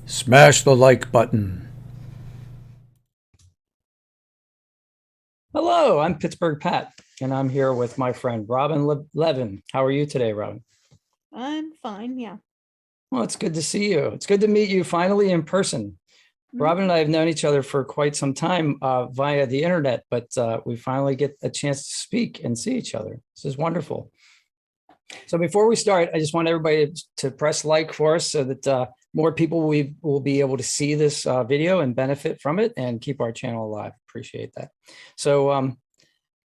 Smash the like button. Hello, I'm Pittsburgh Pat, and I'm here with my friend Robin Levin. How are you today, Robin? I'm fine, yeah. Well, it's good to see you. It's good to meet you finally in person. Robin and I have known each other for quite some time via the internet, but we finally get a chance to speak and see each other. This is wonderful. So before we start, I just want everybody to press like for us so that more people will be able to see this video and benefit from it and keep our channel alive. Appreciate that. So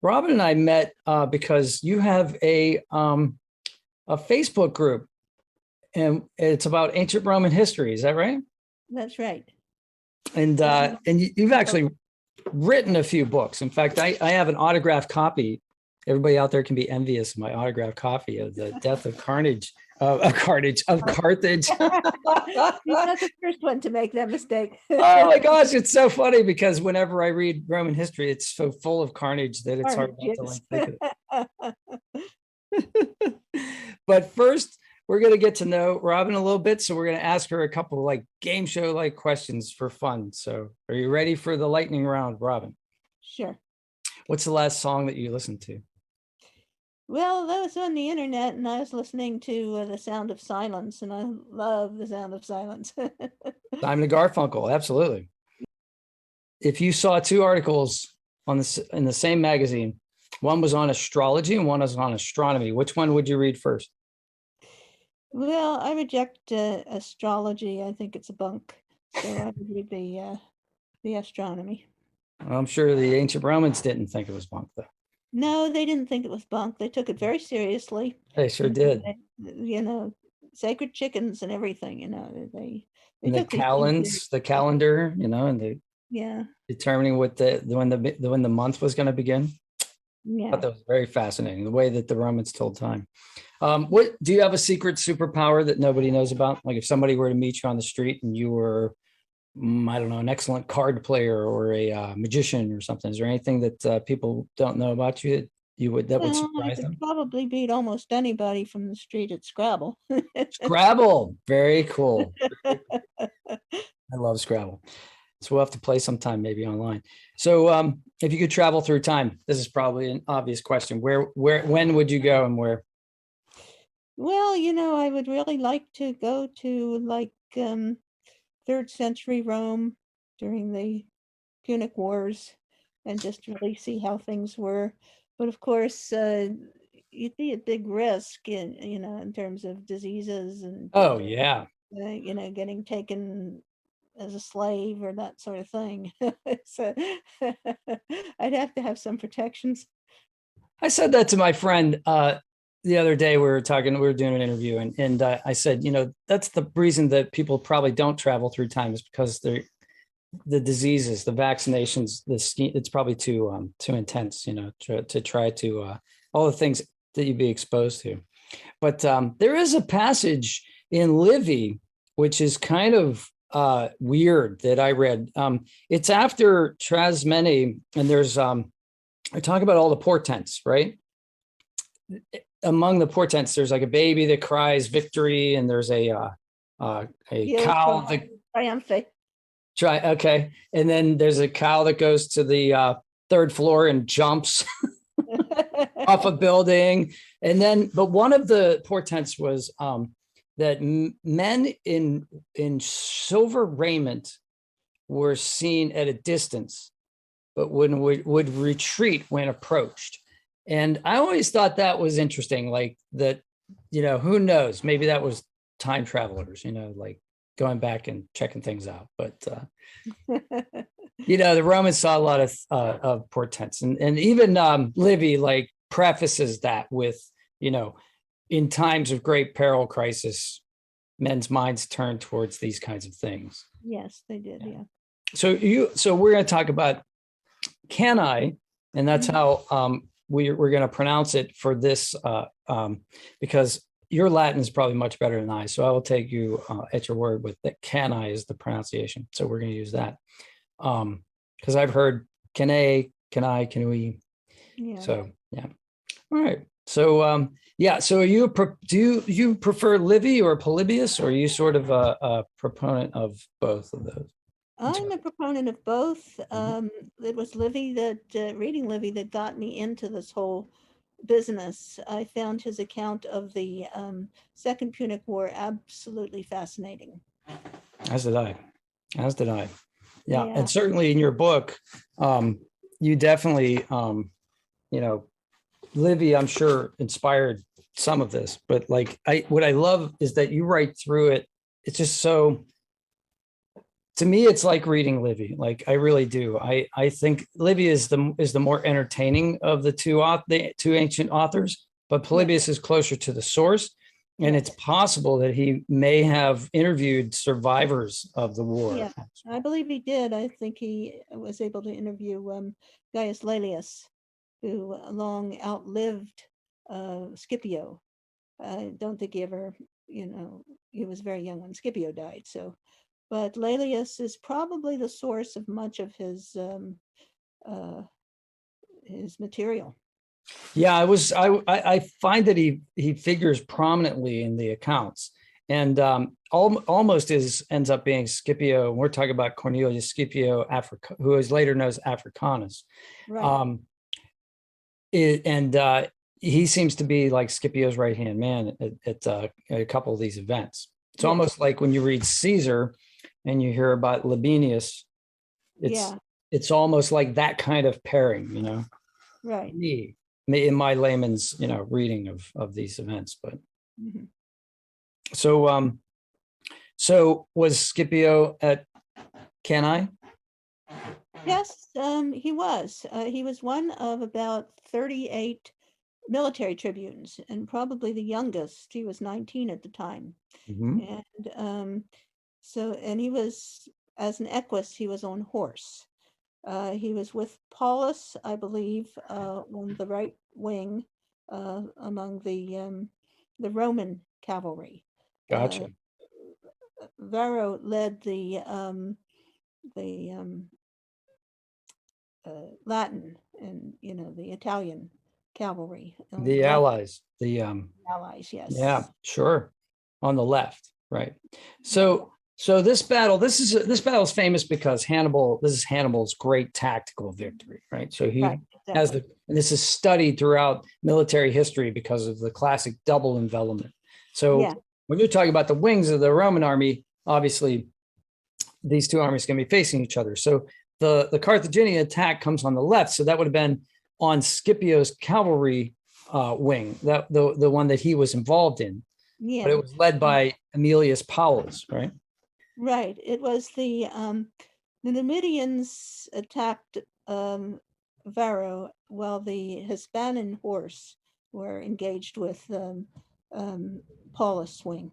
Robin and I met because you have a Facebook group, and it's about ancient Roman history. Is that right? That's right. And you've actually written a few books. In fact, I have an autographed copy. Everybody out there can be envious of my autographed copy of the Death of Carthage, of Carthage. You're not the first one to make that mistake. Oh my gosh, it's so funny because whenever I read Roman history, it's so full of carnage that it's hard not to like think of it. But first, we're going to get to know Robin a little bit. So we're going to ask her a couple of like game show like questions for fun. So are you ready for the lightning round, Robin? Sure. What's the last song that you listened to? Well, that was on the internet, and I was listening to The Sound of Silence, and I love The Sound of Silence. Simon Garfunkel, absolutely. If you saw two articles on this in the same magazine, one was on astrology and one was on astronomy, which one would you read first? Well, I reject astrology. I think it's a bunk. So I would read the astronomy. I'm sure the ancient Romans didn't think it was bunk, though. No, they didn't think it was bunk. They took it very seriously. They sure did. Sacred chickens and everything, they And the took these things the calendar, and the determining when the month was going to begin. I thought that was very fascinating, the way that the Romans told time. What do you have a secret superpower that nobody knows about? Like if somebody were to meet you on the street and you were, I don't know, an excellent card player or a magician or something, is there anything that people don't know about you that would surprise I them? could probably beat almost anybody from the street at Scrabble. Scrabble, very cool. I love Scrabble. So we'll have to play sometime, maybe online. So if you could travel through time, this is probably an obvious question. When would you go and where? Well, I would really like to go to like 3rd century Rome during the Punic Wars and just really see how things were. But of course, you'd be at big risk in terms of diseases and Oh yeah. getting taken as a slave or that sort of thing. So I'd have to have some protections. I said that to my friend the other day. We were doing an interview, and I said, that's the reason that people probably don't travel through time is because the diseases, the vaccinations, it's probably too intense, to try to all the things that you'd be exposed to. But there is a passage in Livy, which is kind of weird that I read. It's after Trasimene, and there's I talk about all the portents, right? Among the portents, there's like a baby that cries victory, and there's a cow that triumphant. Okay, and then there's a cow that goes to the 3rd floor and jumps off a building, and then but one of the portents was that men in silver raiment were seen at a distance, but would retreat when approached. And I always thought that was interesting, like that, who knows, maybe that was time travelers, like going back and checking things out. But the Romans saw a lot of portents, and even Livy like prefaces that with, in times of great peril, crisis, men's minds turn towards these kinds of things. Yes, they did. Yeah. So we're going to talk about Cannae, and that's how we're going to pronounce it for this, because your Latin is probably much better than I. So I will take you at your word with that. Cannae is the pronunciation. So we're going to use that. Because I've heard Cannae, can we? Yeah. So yeah. All right. So yeah, so do you prefer Livy or Polybius, or are you sort of a proponent of both of those? I'm a proponent of both. Mhm. It was Livy that reading Livy that got me into this whole business. I found his account of the Second Punic War absolutely fascinating. As did I. As did I. Yeah, Yeah, and certainly in your book, um, you definitely, you know, Livy, I'm sure, inspired some of this. But like, what I love is that you write through it. It's just so. To me, it's like reading Livy. Like I really do. I think Livy is the more entertaining of the two ancient authors, but yeah, Polybius is closer to the source. And it's yes, possible that he may have interviewed survivors of the war. yeah. I believe he did. I think he was able to interview Gaius Laelius, who long outlived Scipio. I don't think he ever, he was very young when Scipio died. So, but Laelius is probably the source of much of uh, his material. Yeah, I find that he figures prominently in the accounts, and almost ends up being Scipio. We're talking about Cornelius Scipio Africa, who is later known as Africanus. Right. Um, and he seems to be like Scipio's right hand man at a couple of these events. It's Yes. almost like when you read Caesar and you hear about Labienus, it's Yeah. it's almost like that kind of pairing, Right. me in my layman's reading of these events. But Mhm. so so was Scipio at Cannae? Yes, he was. He was one of about 38 military tribunes and probably the youngest. He was 19 at the time. Mhm. And and he was, as an equus, he was on horse. He was with Paulus, I believe, on the right wing among the Roman cavalry. Uh, Gotcha. Varro led the Latin and the Italian cavalry on the The left, allies, the allies. yeah, Yes, sure. On the left, right. yeah, So this battle is famous because this is Hannibal's great tactical victory, right? So right, he has exactly. and this is studied throughout military history because of the classic double envelopment. So Yeah, when you're talking about the wings of the Roman army, obviously these two armies can be facing each other. So the Carthaginian attack comes on the left. So that would have been on Scipio's cavalry wing, that the one that he was involved in, but it yeah, was led and- by Aemilius Paulus, right? right. It was the Numidians attacked Varro while the Hispanic horse were engaged with um, Paulus' wing.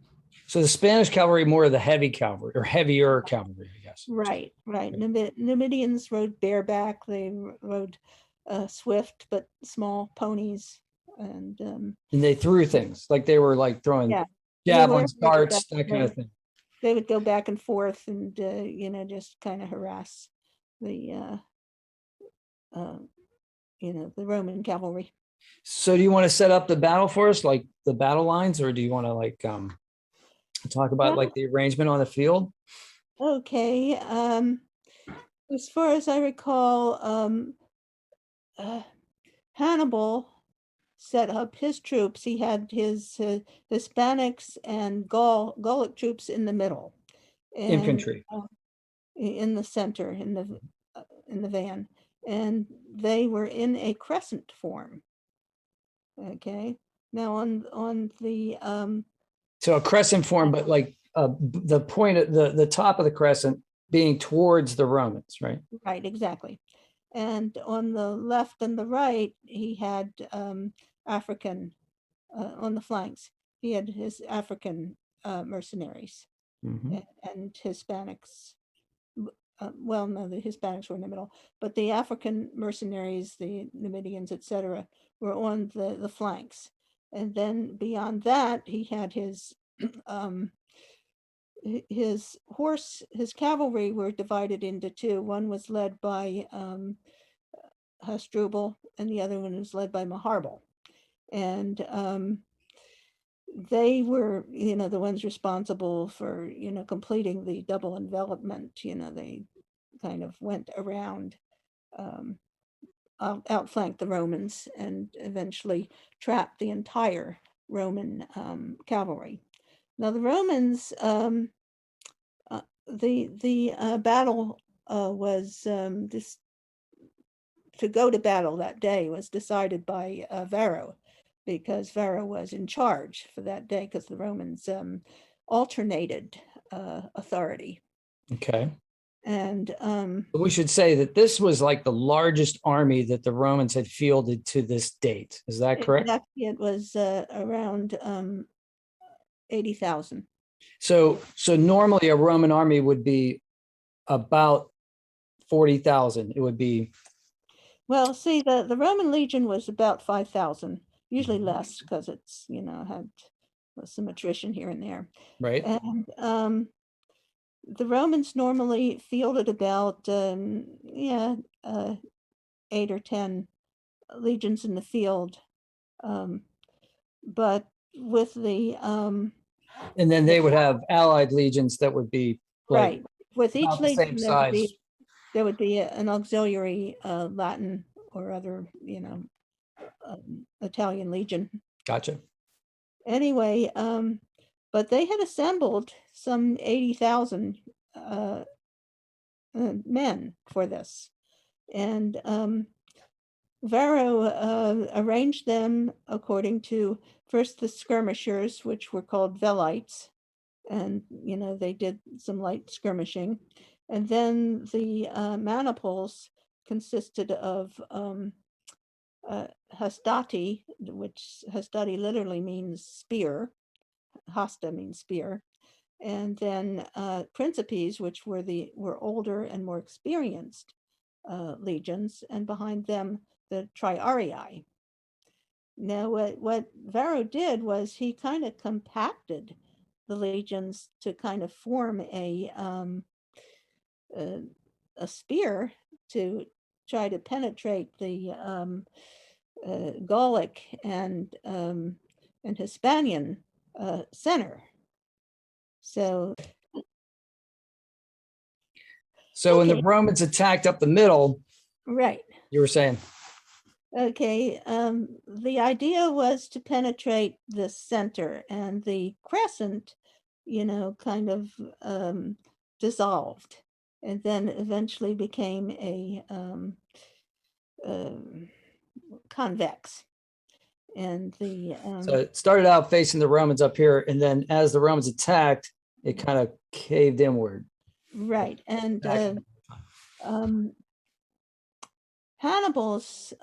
So the Spanish cavalry more of the heavy cavalry or heavier cavalry, I guess. Right, right. Numidians rode bareback. They rode swift but small ponies, and And they threw things like they were like throwing yeah, javelins, wherever they could darts, get, that kind of thing. they would go back and forth and just kind of harass the uh, the Roman cavalry. So do you want to set up the battle for us, like the battle lines, or do you want to like talk about Well, like the arrangement on the field? okay. As far as I recall, uh, Hannibal set up his troops. He had his Hispanics and Gallic troops in the middle, and Infantry. in the center, in the van, and they were in a crescent form. Okay, now on the So a crescent form, uh, but like the point of the top of the crescent being towards the Romans, right? right, exactly, and on the left and the right, he had African on the flanks. He had his African mercenaries Mhm. and Hispanics. Well, no, the Hispanics were in the middle, but the African mercenaries, the Numidians, etc., were on the flanks. And then beyond that, he had um, his cavalry were divided into two. One was led by Hasdrubal, and the other one was led by Maharbal. And they were, the ones responsible for, completing the double envelopment. They kind of went around, outflanked the Romans and eventually trapped the entire Roman cavalry. Now the Romans, the battle was this to go to battle that day was decided by Varro, because Varro was in charge for that day, because the Romans alternated authority. Okay. And we should say that this was like the largest army that the Romans had fielded to this date. Is that correct? it was around 80,000. So normally a Roman army would be about 40,000. It would be. Well, see, the Roman legion was about 5,000, usually less because it's, had some attrition here and there. Right. And the Romans normally fielded about 8 or 10 legions in the field, but with the and then they would have allied legions that would be like right with each legion size. There would be an auxiliary Latin or other Italian legion. Gotcha. Anyway, but they had assembled some 80,000 men for this, and Varro arranged them according to first the skirmishers, which were called velites, and they did some light skirmishing, and then the maniples consisted of hastati, which hastati literally means spear, hasta means spear, and then principes, which were older and more experienced legions, and behind them the triarii. Now, what Varro did was he kind of compacted the legions to kind of form a spear to try to penetrate the Gallic and Hispanian center. So when the Romans attacked up the middle, right, you were saying. Okay, the idea was to penetrate the center, and the crescent, kind of dissolved, and then eventually became a convex. And so it started out facing the Romans up here, and then as the Romans attacked, it kind of caved inward. Right, and Hannibal's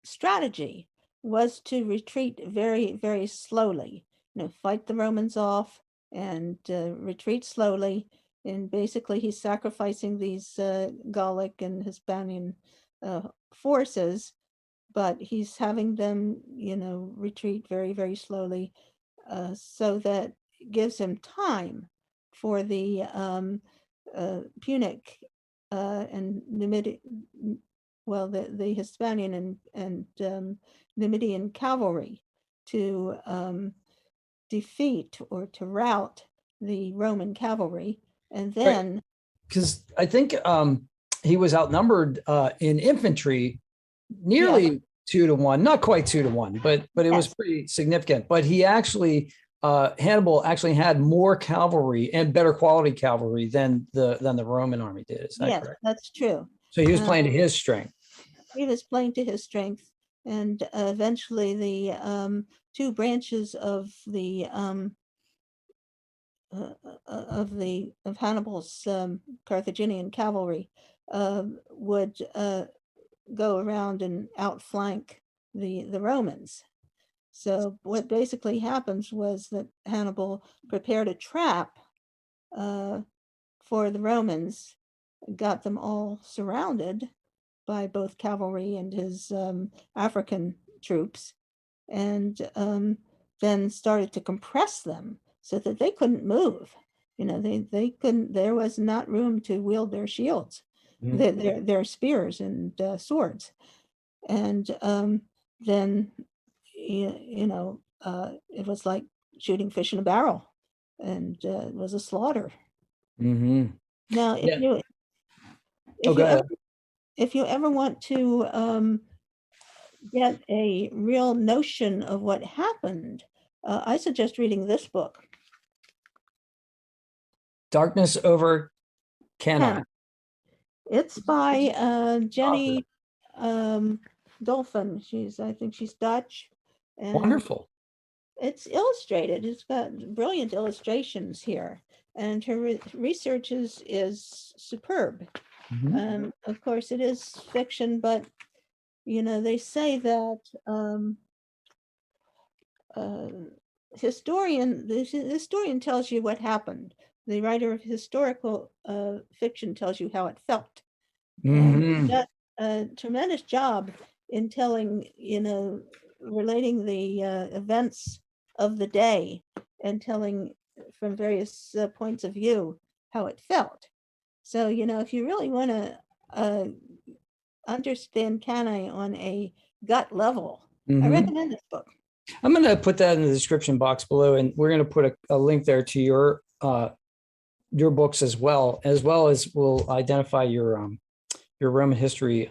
strategy was to retreat very, very slowly, fight the Romans off and retreat slowly. And basically he's sacrificing these Gallic and Hispanian forces, but he's having them, retreat very, very slowly, so that it gives him time for the Punic and Numidian, well, the Hispanian and Numidian cavalry to defeat or to rout the Roman cavalry, and then because I think he was outnumbered in infantry nearly 2 to 1, not quite 2 to 1, but it was pretty significant. But he actually Hannibal actually had more cavalry and better quality cavalry than the Roman army did. Is that correct? That's true. So he was playing to his strength. He was playing to his strength, and eventually the two branches of Hannibal's Carthaginian cavalry would go around and outflank the Romans. So what basically happens was that Hannibal prepared a trap for the Romans, got them all surrounded by both cavalry and his African troops, and then started to compress them so that they couldn't move. They couldn't, there was not room to wield their shields, their spears and swords. And then it was like shooting fish in a barrel, and it was a slaughter. Mm-hmm. Now, if Yeah. you Oh, if go you ever ahead. if you ever want to get a real notion of what happened, I suggest reading this book, Darkness over Cannae. Cannae. It's by Author. Jenny Dolphin. I think she's Dutch, and Wonderful. it's illustrated. It's got brilliant illustrations here, and her research is superb. Mhm. Of course, it is fiction, but they say that uh, the historian tells you what happened. The writer of historical fiction tells you how it felt, and she Mhm. does a tremendous job in telling, relating the events of the day and telling from various points of view how it felt. So, if you really want to understand Cannae on a gut level, I Mhm. recommend this book. I'm going to put that in the description box below, and we're going to put a link there to your books as well as we'll identify your Roman history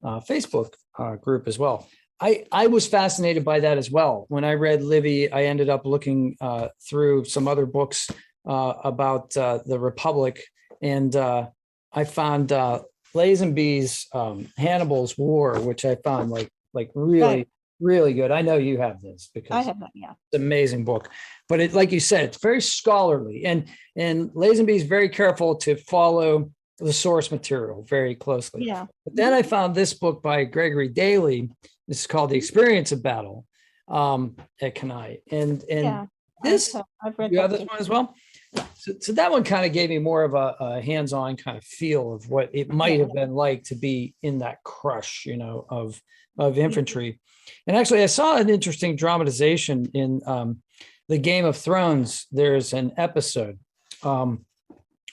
Facebook group as well. I was fascinated by that as well. When I read Livy, I ended up looking through some other books about the Republic, and I found Lazenby's Hannibal's War, which I found like Right. really good. I know you have this I because have that. Yeah. it's an amazing book, but it, like you said, it's very scholarly, and Lazenby is very careful to follow the source material very closely. Yeah. But then I found this book by Gregory Daly. This is called The Experience of Battle at Cannae. And Yeah. this, I've read you have that this too. one as well? Yeah. So that one kind of gave me more of a hands-on kind of feel of what it might Yeah. have been like to be in that crush, of Yeah. infantry. And actually, I saw an interesting dramatization in the Game of Thrones. There's an episode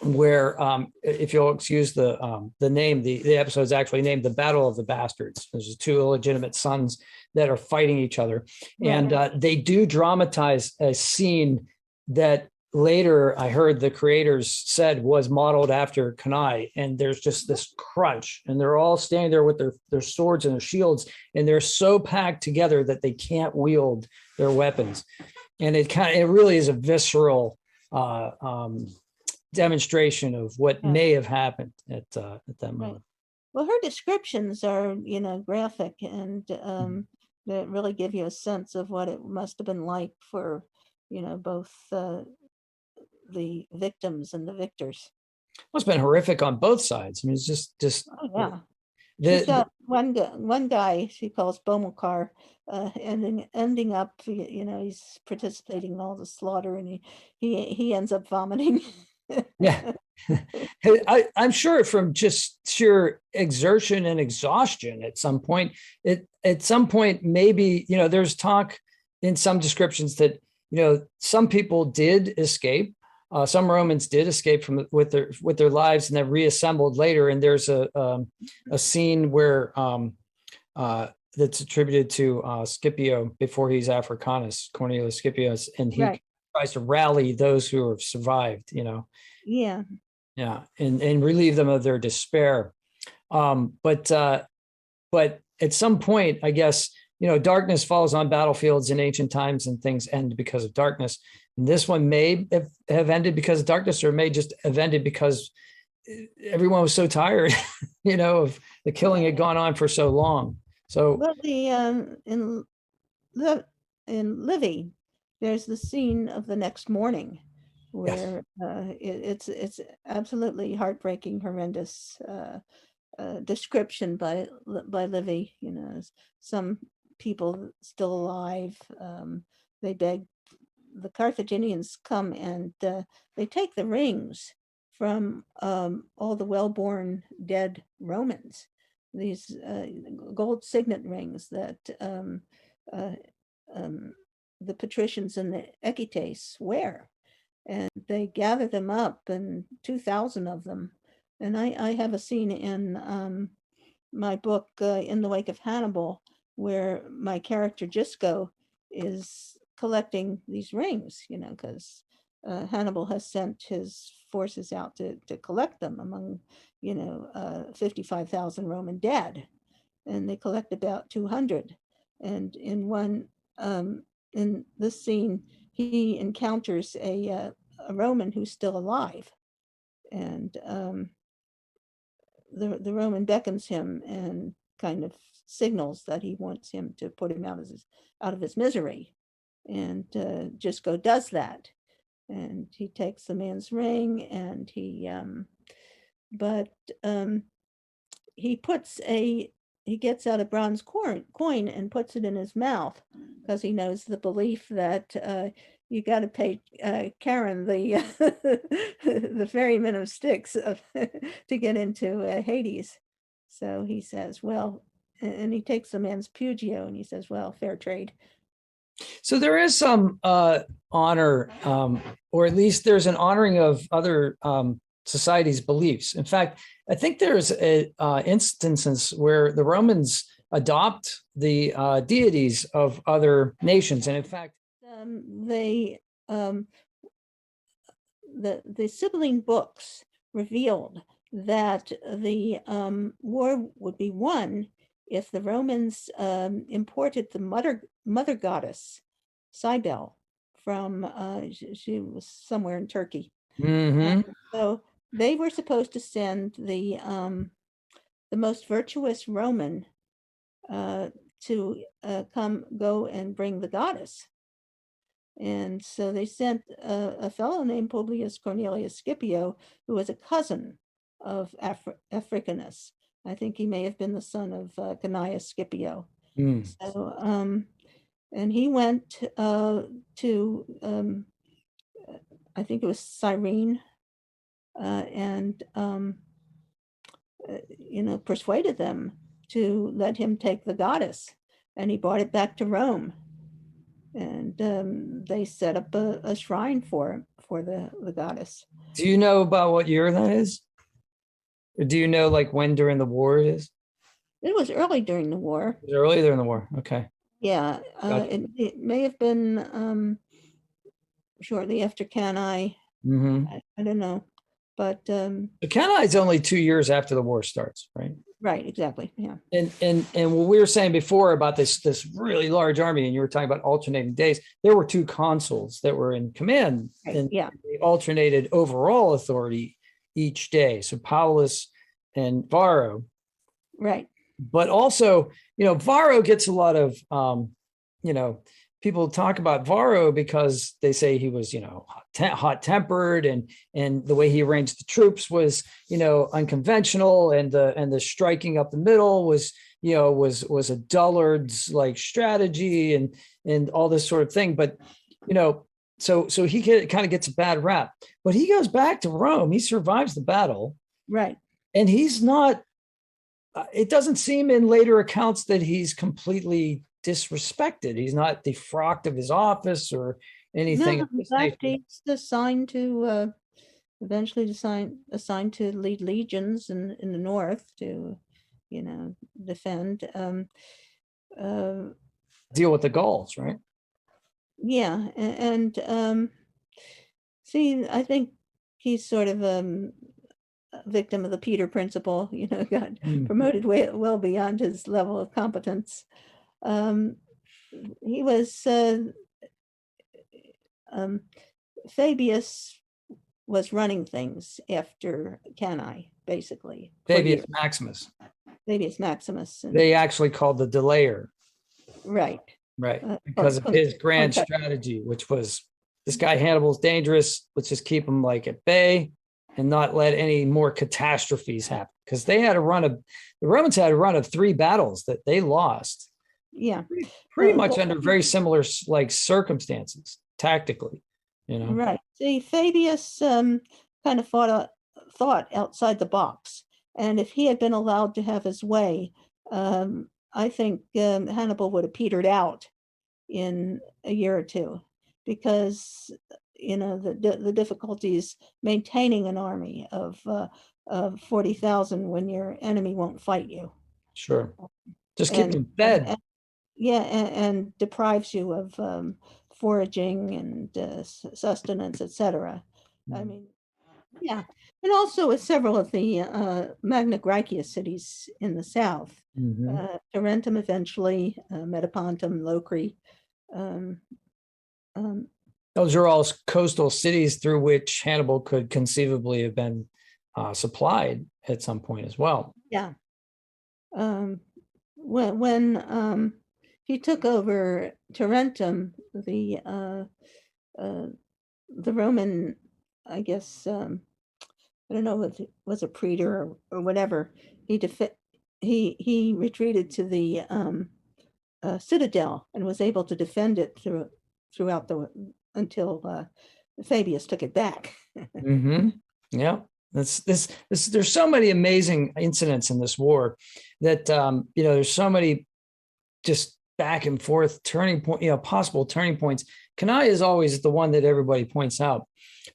where if you'll excuse the name, the episode is actually named "The Battle of the Bastards." There's two illegitimate sons that are fighting each other, and Right. they do dramatize a scene that later I heard the creators said was modeled after Cannae. And there's just this crunch, and they're all standing there with their swords and their shields, and they're so packed together that they can't wield their weapons. And it really is a visceral demonstration of what Yeah. may have happened at that Right. moment. Well, her descriptions are, graphic, and that really give you a sense of what it must have been like for, both the victims and the victors. Well, it's been horrific on both sides. I mean, it's just Oh yeah. She's the got one guy she calls Bomilcar, ending up, he's participating in all the slaughter, and he ends up vomiting. yeah. I'm sure from just sheer exertion and exhaustion at some point maybe there's talk in some descriptions that some people did escape. Some Romans did escape from with their lives and then reassembled later. And there's a scene where that's attributed to Scipio before he's Africanus, Cornelius Scipio, and he Right. tries to rally those who have survived. Yeah. Yeah, and relieve them of their despair. But at some point, I guess darkness falls on battlefields in ancient times, and things end because of darkness. And this one may have ended because of darkness, or may just have ended because everyone was so tired, of the killing had gone on for so long. So Well, in Livy, there's the scene of the next morning yes, where it's absolutely heartbreaking, horrendous description by Livy. Some people still alive. They beg the Carthaginians come, and they take the rings from all the well-born dead Romans. These gold signet rings that uh, um, the patricians and the equites wear, and they gather them up, and 2,000 of them. And I have a scene in my book, In the Wake of Hannibal, where my character Gisco is collecting these rings, because Hannibal has sent his forces out to collect them among, 55,000 Roman dead, and they collect about 200. And in this scene, he encounters a Roman who's still alive, and the Roman beckons him and kind of signals that he wants him to put him out of his misery. And Gisco does that. And he takes the man's ring, and he gets out a bronze coin and puts it in his mouth, because he knows the belief that you got to pay Charon, the the ferryman of Styx, to get into Hades. So he says, well, and he takes the man's Pugio, and he says, well, fair trade. So there is some honor, or at least there's an honoring of other societies' beliefs. In fact, I think there's instances where the Romans adopt the deities of other nations, and in fact, the sibling books revealed that the war would be won if the Romans imported the mother goddess Cybele from she was somewhere in Turkey. So they were supposed to send the most virtuous Roman to go and bring the goddess. And so they sent a fellow named Publius Cornelius Scipio, who was a cousin of Africanus. I think he may have been the son of Cneius Scipio. So, and he went to, I think it was Cyrene, and persuaded them to let him take the goddess, and he brought it back to Rome. And they set up a shrine for the goddess. Do you know about what year that is? Or do you know like when during the war it is? It was early during the war. It was early during the war. Okay. Yeah, gotcha. It may have been shortly after Cannae. I don't know, but Cannae is only 2 years after the war starts, right? Right, exactly. Yeah. And what we were saying before about this really large army, and you were talking about alternating days, there were 2 consuls that were in command, right, and yeah, they alternated overall authority each day. So Paulus and Varro. Right. But also, Varro gets a lot of, people talk about Varro because they say he was, hot-tempered, and the way he arranged the troops was, unconventional, and the striking up the middle was, was a dullard's like strategy, and all this sort of thing. But, so he kind of gets a bad rap. But he goes back to Rome. He survives the battle. Right. And he's not. It doesn't seem in later accounts that he's completely disrespected. He's not defrocked of his office or anything. No, in fact, he's assigned to eventually assigned to lead legions in the north to, defend. Deal with the Gauls, right? Yeah, and see, I think he's sort of a victim of the Peter principle. Got promoted well beyond his level of competence. He was Fabius was running things after Cannae, basically. Fabius Maximus. Fabius Maximus. They actually called the delayer. Right. Right. Because of his grand strategy, which was, this guy Hannibal's dangerous. Let's just keep him like at bay and not let any more catastrophes happen. Because the Romans had a run of 3 battles that they lost. Yeah. Pretty much under very similar like circumstances, tactically, Right. See, Fabius kind of thought outside the box. And if he had been allowed to have his way, I think Hannibal would have petered out in a year or 2, because the difficulties maintaining an army of 40,000 when your enemy won't fight you. Sure. Just keep them fed. yeah, and deprives you of foraging and sustenance, etc. I mean, yeah, and also with several of the Magna Graecia cities in the south, Mhm. Tarentum eventually, Metapontum, Locri. Um, um, Those are all coastal cities through which Hannibal could conceivably have been supplied at some point as well. yeah, um, when he took over Tarentum, uh, the Roman, I guess, I don't know if it was a praetor or whatever. He defi he retreated to the citadel and was able to defend it throughout the until Fabius took it back. Mm-hmm. Yeah. This there's so many amazing incidents in this war that there's so many just back and forth turning point, possible turning points. Cannae is always the one that everybody points out.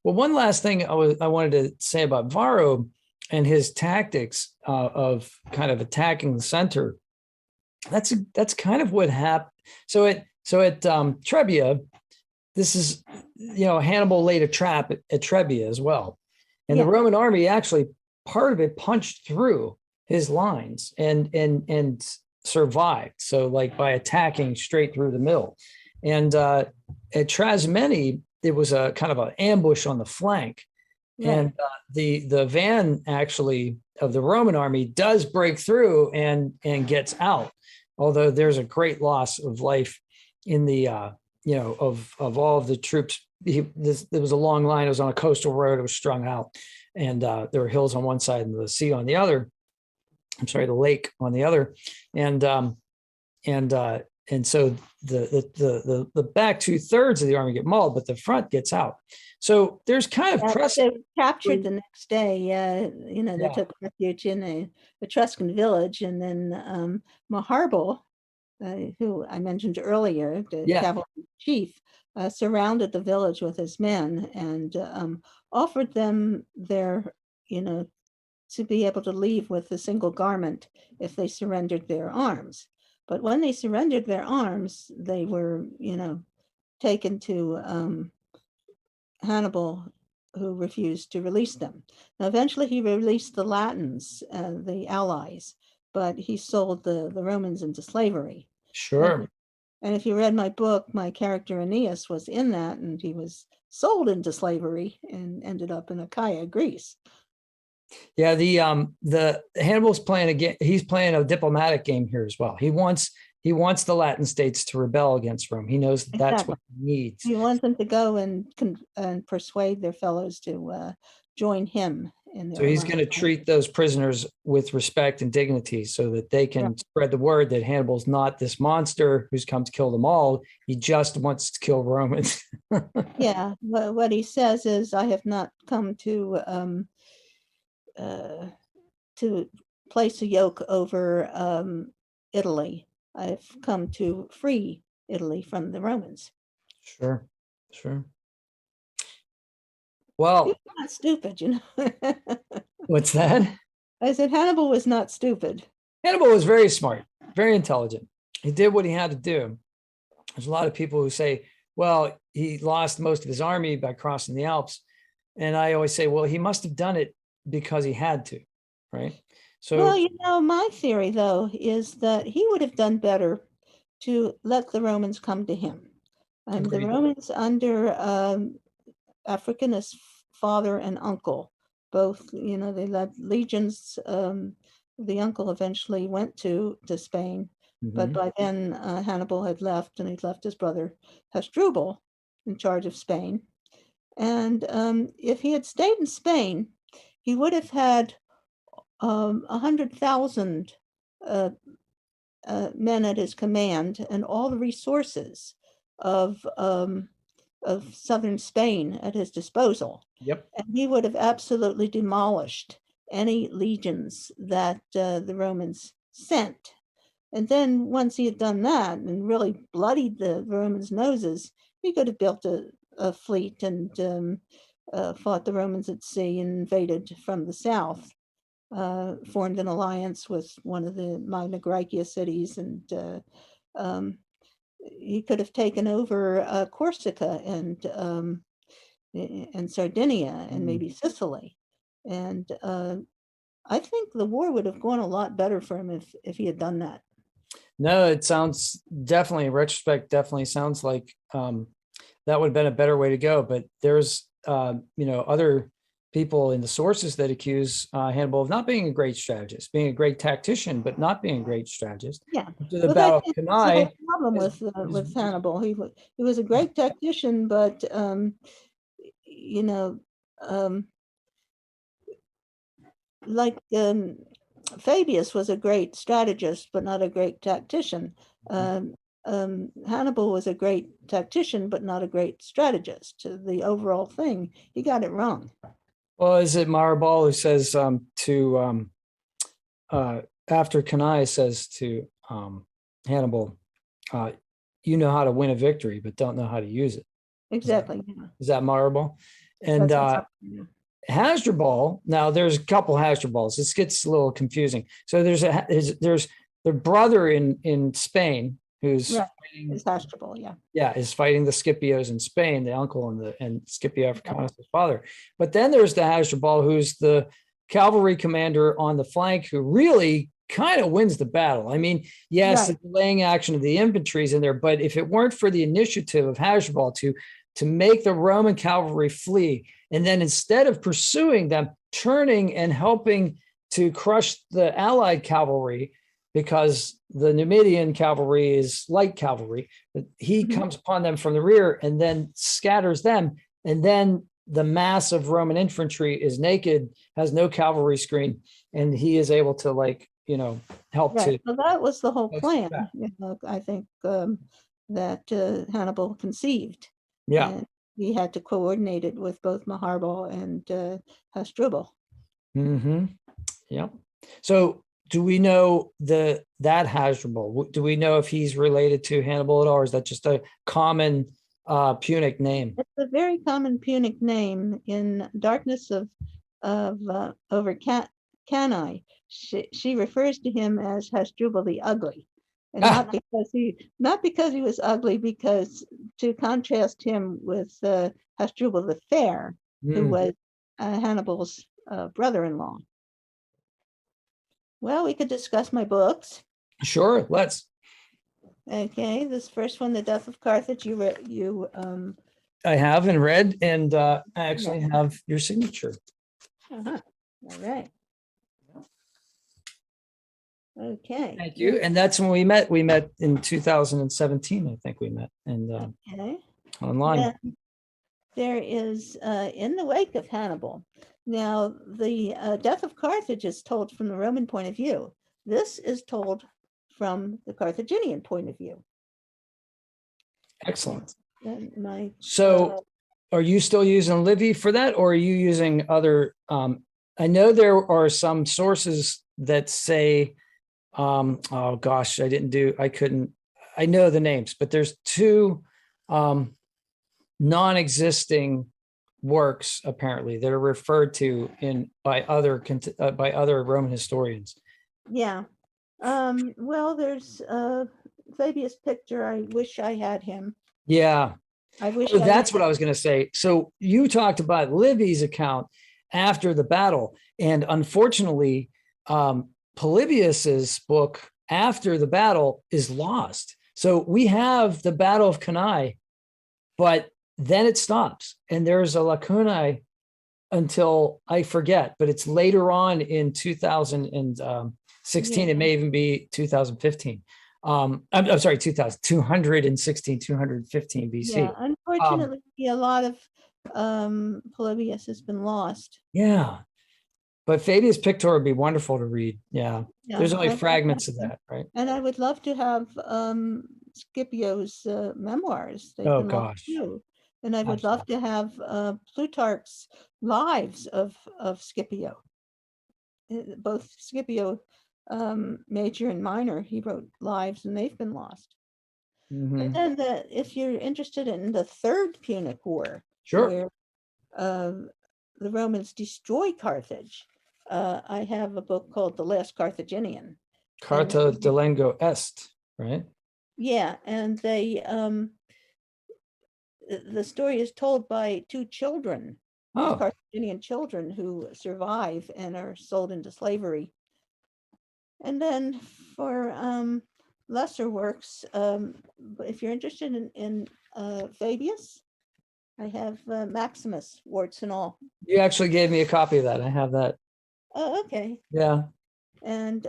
Well, one last thing I wanted to say about Varro and his tactics of kind of attacking the center. That's kind of what happened. So at Trebia, this is Hannibal laid a trap at Trebia as well, and the Yeah, Roman army actually part of it punched through his lines and survived. So like by attacking straight through the middle, and at Trasimene it was a kind of an ambush on the flank, and right. the van actually of the Roman army does break through and gets out. Although there's a great loss of life in the of all of the troops. There was a long line. It was on a coastal road. It was strung out, and there were hills on one side and the sea on the other. I'm sorry, the lake on the other, and and uh, and so the back 2/3 of the army get mauled, but the front gets out. So there's kind of Yeah, they precedent. were captured the next day. They Yeah, took refuge in a Etruscan village, and then Maharbal, who I mentioned earlier, the yeah, cavalry chief, surrounded the village with his men and offered them you know, to be able to leave with a single garment if they surrendered their arms. But when they surrendered their arms, they were, taken to Hannibal, who refused to release them. Now, eventually, he released the Latins, the allies, but he sold the Romans into slavery. And sure. and if you read my book, my character Aeneas was in that, and he was sold into slavery and ended up in Achaia, Greece. Yeah, the Hannibal's playing a game. He's playing a diplomatic game here as well. He wants the Latin states to rebel against Rome. He knows that that's Exactly. what he needs. He wants them to go and persuade their fellows to join him in So their he's going alliance. to treat those prisoners with respect and dignity so that they Right. can spread the word that Hannibal's not this monster who's come to kill them all. He just wants to kill Romans. Yeah, what he says is, I have not come uh, to place a yoke over Italy. I've come to free Italy from the Romans. Sure, sure. He's Well, not stupid. what's that? I said Hannibal was not stupid. Hannibal was very smart, very intelligent. He did what he had to do. There's a lot of people who say, well, he lost most of his army by crossing the Alps. And I always say, well, he must have done it because he had to, right? Well, So my theory, though, is that he would have done better to let the Romans come to him. The agreed. Romans under Africanus father and uncle, both, they led legions. The uncle eventually went to Spain, but Mhm. by then Hannibal had left, and he'd left his brother Hasdrubal in charge of Spain. And if he had stayed in Spain, he would have had 100,000 uh, men at his command and all the resources of southern Spain at his disposal, Yep. and he would have absolutely demolished any legions that the Romans sent. And then once he had done that and really bloodied the Romans' noses, he could have built a fleet and fought the Romans at sea and invaded from the south, formed an alliance with one of the Magna Graecia cities, and he could have taken over Corsica and Sardinia and maybe Sicily. And I think the war would have gone a lot better for him if he had done that. No, it sounds definitely, in retrospect, definitely sounds like that would have been a better way to go. But there's, other people in the sources that accuse Hannibal of not being a great strategist, being a great tactician, but not being a great strategist. Yeah, To the well, Battle of that's the Cannae. whole problem with Hannibal. He was a great tactician, but like Fabius was a great strategist, but not a great tactician. Hannibal was a great tactician, but not a great strategist. The overall thing, he got it wrong. Well, is it Maribal who says after Cannae says to Hannibal, you know how to win a victory, but don't know how to use it. Exactly. Is that Maribal? And Hasdrubal, now there's a couple Hasdrubals. This gets a little confusing. So there's the brother in Spain who's fighting, is Hasdrubal, is fighting the Scipios in Spain, the uncle and Scipio Africanus, his father. But then there's the Hasdrubal who's the cavalry commander on the flank who really kind of wins the battle. I mean, yes, the delaying action of the infantry is in there, but if it weren't for the initiative of Hasdrubal to make the Roman cavalry flee, and then instead of pursuing them, turning and helping to crush the allied cavalry, because the Numidian cavalry is light cavalry, he comes upon them from the rear and then scatters them. And then the mass of Roman infantry is naked, has no cavalry screen, and he is able to help to. So that was the whole plan. I think that Hannibal conceived. Yeah. And he had to coordinate it with both Maharbal and Hasdrubal. Yeah. So do we know that Hasdrubal? Do we know if he's related to Hannibal at all, or is that just a common Punic name? It's a very common Punic name in Darkness over Cannae. She refers to him as Hasdrubal the Ugly, and not because he was ugly, because to contrast him with Hasdrubal the Fair, who was Hannibal's brother-in-law. Well, we could discuss my books. Sure, let's. Okay, this first one, The Death of Carthage, I have and read, and I actually have your signature. All right. Okay. Thank you. And that's when we met. We met in 2017, I think we met, and online. There is in the Wake of Hannibal. Now, the Death of Carthage is told from the Roman point of view. This is told from the Carthaginian point of view. Excellent. So, are you still using Livy for that, or are you using other? I know there are some sources that say, oh gosh, I know the names, but there's two non-existing works apparently that are referred to by other Roman historians. Yeah. Well, there's Fabius Pictor. I wish I had him. Yeah. That's what I was going to say. So you talked about Livy's account after the battle, and unfortunately, Polybius's book after the battle is lost. So we have the Battle of Cannae, but then it stops, and there's a lacunae until I forget, but it's later on in 2016. It may even be 2015. I'm sorry, 216, 215 BC. Yeah, unfortunately, a lot of Polybius has been lost. Yeah, but Fabius Pictor would be wonderful to read. Yeah, there's only fragments of that, right? And I would love to have Scipio's memoirs. Oh gosh. And I would love to have Plutarch's lives of Scipio. Both Scipio Major and Minor, he wrote lives, and they've been lost. And then if you're interested in the Third Punic War, where the Romans destroy Carthage, I have a book called The Last Carthaginian. Carta de Lengo Est, right? Yeah, and the story is told by two children, Oh, Carthaginian children who survive and are sold into slavery. And then for lesser works, if you're interested in Fabius, I have Maximus, warts and all. you actually gave me a copy of that. I have that. Oh, okay. Yeah. And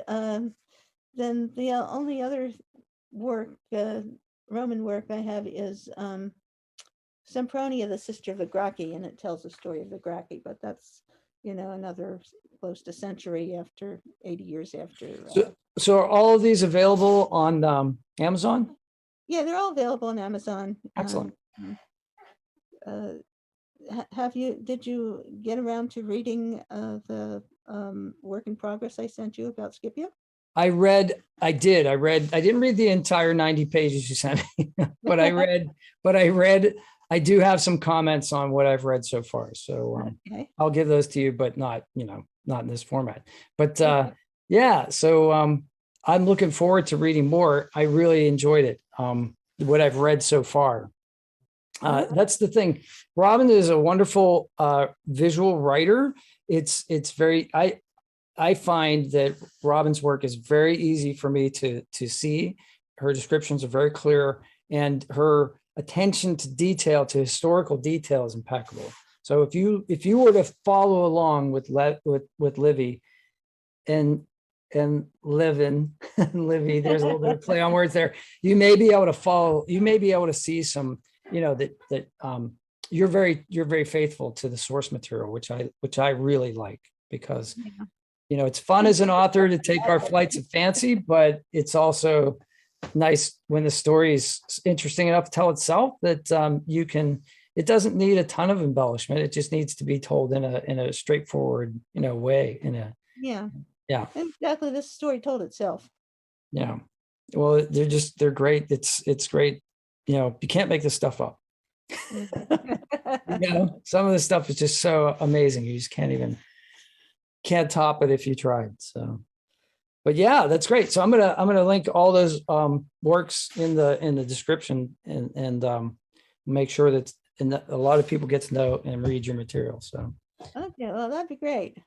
then the only other work, Roman work I have is Sempronia, the sister of the Gracchi, and it tells the story of the Gracchi, but that's, another close to century after, 80 years after. So are all of these available on Amazon? Yeah, they're all available on Amazon. Excellent. Uh, did you get around to reading the work in progress I sent you about Scipio? I didn't read the entire 90 pages you sent me, but I do have some comments on what I've read so far. So Okay. I'll give those to you, but not in this format. But Okay. yeah, so I'm looking forward to reading more. I really enjoyed it. What I've read so far. That's the thing. Robin is a wonderful visual writer. It's very, I find that Robin's work is very easy for me to see. Her descriptions are very clear, and her attention to detail, to historical detail, is impeccable. So if you were to follow along with Livy and Levin, Livy, there's a little bit of play on words there. You may be able to follow. You may be able to see some, that you're very faithful to the source material, which I really like, because it's fun as an author to take our flights of fancy, but it's also nice when the story is interesting enough to tell itself that it doesn't need a ton of embellishment. It just needs to be told in a straightforward, way. Yeah. Exactly. This story told itself. Yeah. Well, they're great. It's great. You can't make this stuff up. Some of the stuff is just so amazing. You just can't top it if you tried. So, but yeah, that's great. So I'm gonna link all those works in the description, and make sure that a lot of people get to know and read your material. So Okay, well, that'd be great.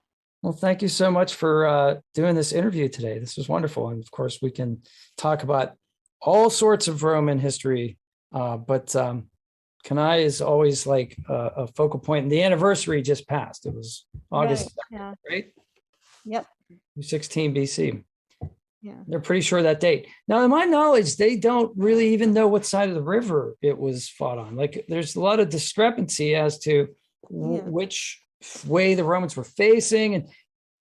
well, thank you so much for doing this interview today. This was wonderful, and of course we can talk about all sorts of Roman history, but Cannae is always like a focal point. And the anniversary just passed. It was August, Yeah. right? Yep. 16 BC. Yeah. They're pretty sure that date. Now, in my knowledge, they don't really even know what side of the river it was fought on. Like, there's a lot of discrepancy as to which way the Romans were facing. And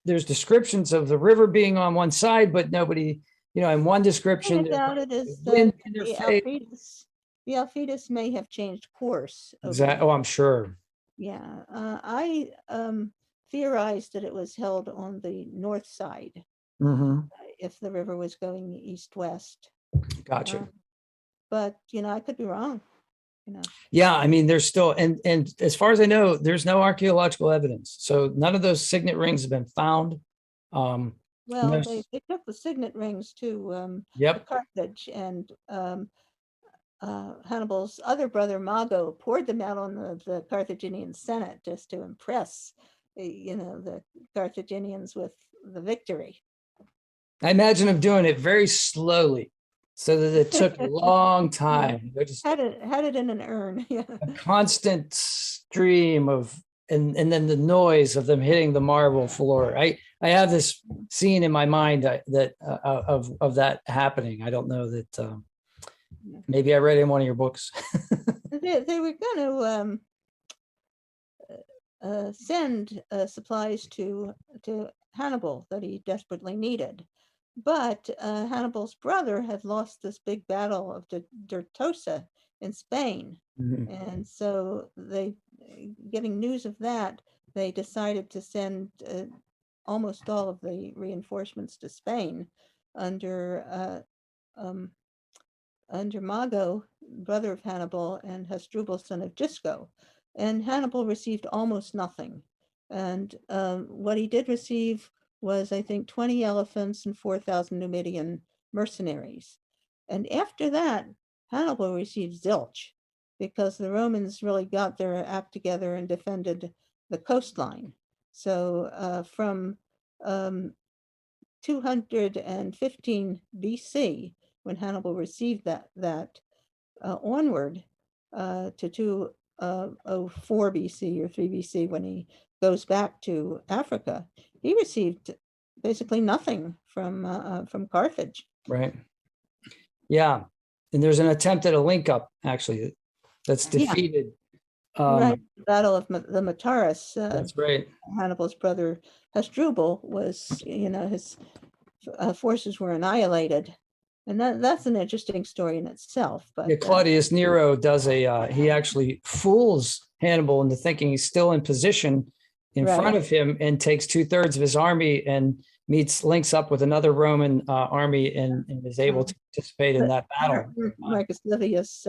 there's descriptions of the river being on one side, but nobody, in one description, About it is wind that in their the Alphetus may have changed course. Exactly. Oh, I'm sure. Yeah. I theorized that it was held on the north side. If the river was going east-west. Gotcha. But I could be wrong. Yeah, I mean, there's still, and as far as I know, there's no archaeological evidence. So none of those signet rings have been found. Well, they took the signet rings to Carthage, and Hannibal's other brother Mago poured them out on the Carthaginian Senate just to impress, the Carthaginians with the victory. I imagine him doing it very slowly, so that it took a long time. They just had it in an urn. Yeah. A constant stream of, and then the noise of them hitting the marble floor. I have this scene in my mind that of that happening. I don't know that. Maybe I read in one of your books. They were going to send supplies to Hannibal that he desperately needed. But Hannibal's brother had lost this big battle of Tortosa in Spain. And so getting news of that, they decided to send almost all of the reinforcements to Spain under Mago, brother of Hannibal, and Hasdrubal, son of Gisco. And Hannibal received almost nothing. And what he did receive was, I think, 20 elephants and 4,000 Numidian mercenaries. And after that, Hannibal received zilch because the Romans really got their act together and defended the coastline. So from 215 BC, when Hannibal received that onward to 204 BC or 3 BC, when he goes back to Africa, he received basically nothing from Carthage. Right. Yeah. And there's an attempt at a link up actually that's defeated. Right, the Battle of the Mataras. That's right. Hannibal's brother Hasdrubal was, his forces were annihilated, and that's an interesting story in itself. But Yeah, Claudius Nero does he actually fools Hannibal into thinking he's still in position in front of him, and takes 2/3 of his army and links up with another Roman army and is able to participate in that battle. Marcus Livius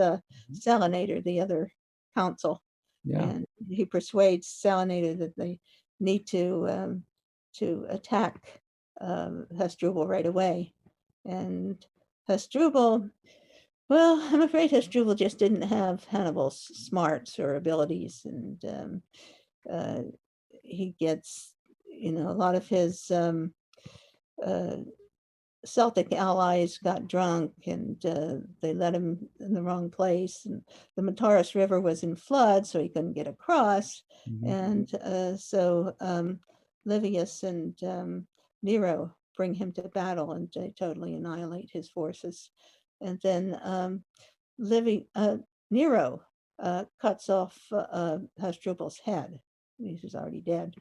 Salinator, the other consul, and he persuades Salinator that they need to attack Hasdrubal right away. And Hasdrubal, well, I'm afraid Hasdrubal just didn't have Hannibal's smarts or abilities, and he gets, a lot of his Celtic allies got drunk, and they led him in the wrong place, and the Mataras River was in flood, so he couldn't get across. And so Livius and Nero bring him to battle, and they totally annihilate his forces. And then Nero cuts off Hasdrubal's head. He's already dead,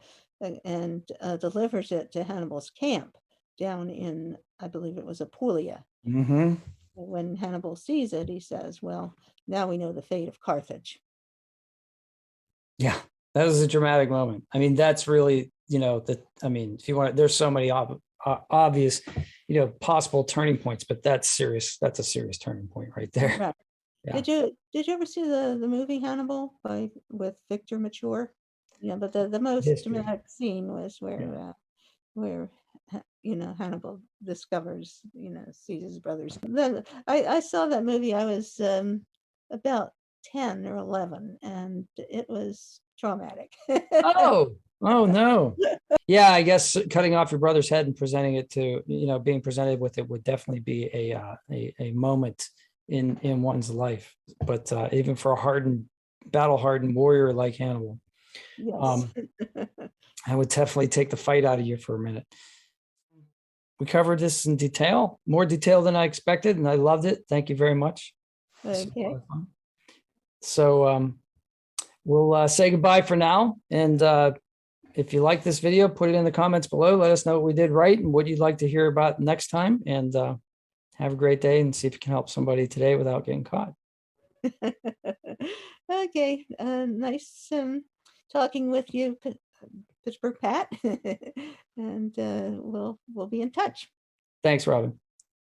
and delivers it to Hannibal's camp down in, I believe it was Apulia. When Hannibal sees it, he says, well, now we know the fate of Carthage. Yeah, that was a dramatic moment. I mean, that's really, if you want, there's so many obvious, possible turning points, but that's serious. That's a serious turning point right there. Right. Yeah. Did you ever see the movie Hannibal with Victor Mature? Yeah, but the most dramatic scene was where Hannibal discovers, sees his brothers. Then I saw that movie. I was about 10 or 11, and it was traumatic. Oh no. Yeah, I guess cutting off your brother's head and presenting it to, being presented with it would definitely be a moment in one's life. But even for a battle hardened warrior like Hannibal, yes. I would definitely take the fight out of you for a minute. We covered this in detail, more detail than I expected, and I loved it. Thank you very much. Okay. So we'll say goodbye for now. And if you like this video, put it in the comments below. Let us know what we did right and what you'd like to hear about next time. And have a great day, and see if you can help somebody today without getting caught. Okay. Nice talking with you, Pittsburgh Pat. And we'll be in touch. Thanks, Robin.